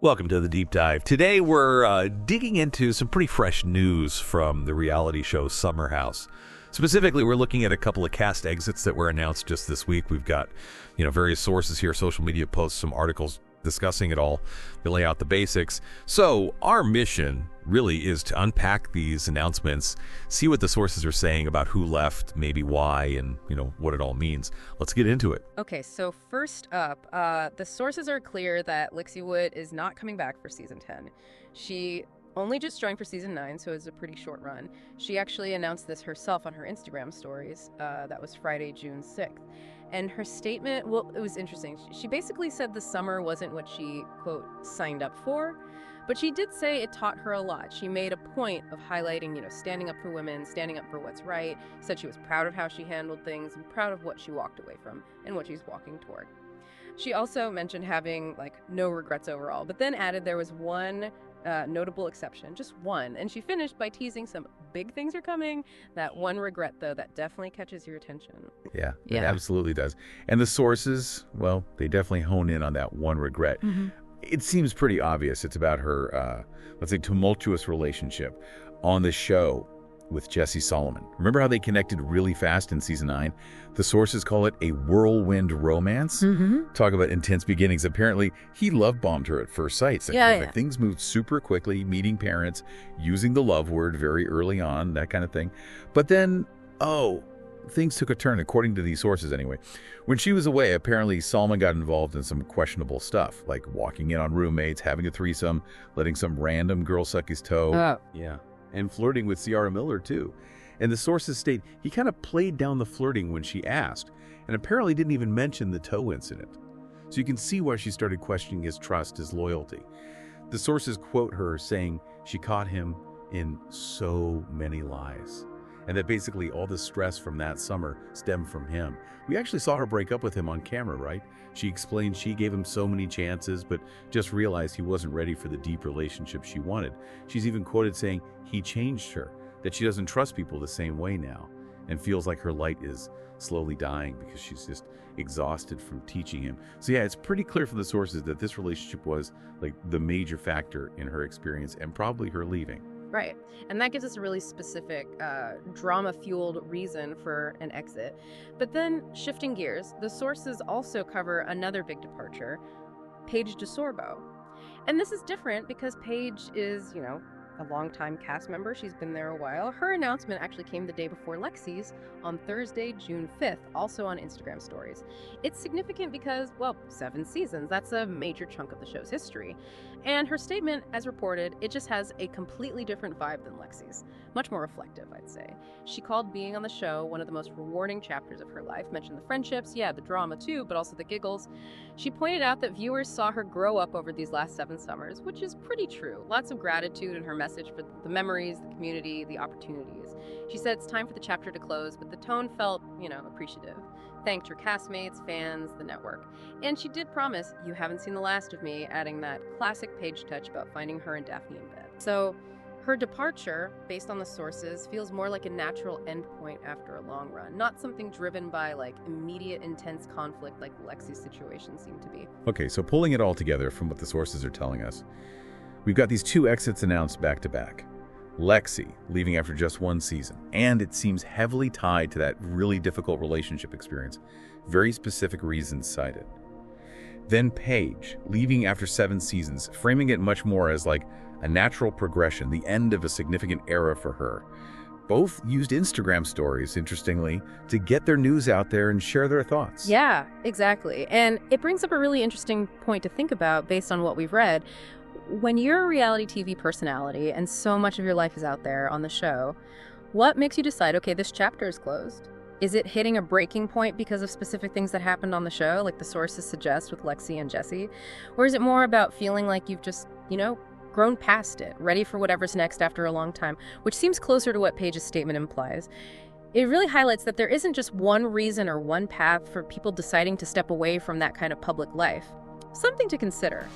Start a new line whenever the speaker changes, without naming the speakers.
Welcome to the Deep Dive. Today we're digging into some pretty fresh news from the reality show Summer House. Specifically, we're looking at a couple of cast exits that were announced just this week. We've got, various sources here, social media posts, some articles discussing it all, to lay out the basics. So our mission really is to unpack these announcements, see what the sources are saying about who left, maybe why, and what it all means. Let's get into it.
Okay, so first up, the sources are clear that Lexi Wood is not coming back for season 10. She only just joined for season 9, so it's a pretty short run. She actually announced this herself on her Instagram stories. That was Friday, June 6th. And her statement, well, it was interesting. She basically said the summer wasn't what she, quote, signed up for. But she did say it taught her a lot. She made a point of highlighting, standing up for women, standing up for what's right. Said she was proud of how she handled things and proud of what she walked away from and what she's walking toward. She also mentioned having, no regrets overall, but then added there was one notable exception, just one. And she finished by teasing some big things are coming. That one regret, though, that definitely catches your attention.
Yeah, it absolutely does. And the sources, well, they definitely hone in on that one regret. Mm-hmm. It seems pretty obvious. It's about her, let's say, tumultuous relationship on the show with Jesse Solomon. Remember how they connected really fast in season 9? The sources call it a whirlwind romance. Mm-hmm. Talk about intense beginnings. Apparently, he love-bombed her at first sight. Things moved super quickly, meeting parents, using the love word very early on, that kind of thing. But then, things took a turn, according to these sources anyway. When she was away, apparently Solomon got involved in some questionable stuff, like walking in on roommates, having a threesome, letting some random girl suck his toe. And flirting with Ciara Miller, too. And the sources state he kind of played down the flirting when she asked, and apparently didn't even mention the toe incident. So you can see why she started questioning his trust, his loyalty. The sources quote her saying she caught him in so many lies, and that basically all the stress from that summer stemmed from him. We actually saw her break up with him on camera, right? She explained she gave him so many chances, but just realized he wasn't ready for the deep relationship she wanted. She's even quoted saying he changed her, that she doesn't trust people the same way now, and feels like her light is slowly dying because she's just exhausted from teaching him. So yeah, it's pretty clear from the sources that this relationship was the major factor in her experience and probably her leaving.
Right. And that gives us a really specific, drama-fueled reason for an exit. But then, shifting gears, the sources also cover another big departure, Paige DeSorbo. And this is different because Paige is, a longtime cast member. She's been there a while. Her announcement actually came the day before Lexi's on Thursday, June 5th, also on Instagram stories. It's significant because, 7 seasons. That's a major chunk of the show's history. And her statement, as reported, it just has a completely different vibe than Lexi's. Much more reflective, I'd say. She called being on the show one of the most rewarding chapters of her life. Mentioned the friendships, the drama too, but also the giggles. She pointed out that viewers saw her grow up over these last 7 summers, which is pretty true. Lots of gratitude in her message for the memories, the community, the opportunities. She said it's time for the chapter to close, but the tone felt, appreciative. Thanked her castmates, fans, the network. And she did promise, you haven't seen the last of me, adding that classic Paige touch about finding her and Daphne in bed. So her departure, based on the sources, feels more like a natural endpoint after a long run, not something driven by immediate intense conflict like Lexi's situation seemed to be.
Okay, so pulling it all together from what the sources are telling us, we've got these 2 exits announced back to back. Lexi leaving after just 1 season, and it seems heavily tied to that really difficult relationship experience. Very specific reasons cited. Then Paige leaving after 7 seasons, framing it much more as a natural progression, the end of a significant era for her. Both used Instagram stories, interestingly, to get their news out there and share their thoughts.
Yeah, exactly. And it brings up a really interesting point to think about based on what we've read. When you're a reality TV personality and so much of your life is out there on the show, what makes you decide, okay, this chapter is closed? Is it hitting a breaking point because of specific things that happened on the show, like the sources suggest with Lexi and Jesse? Or is it more about feeling like you've just, grown past it, ready for whatever's next after a long time, which seems closer to what Paige's statement implies? It really highlights that there isn't just one reason or one path for people deciding to step away from that kind of public life. Something to consider.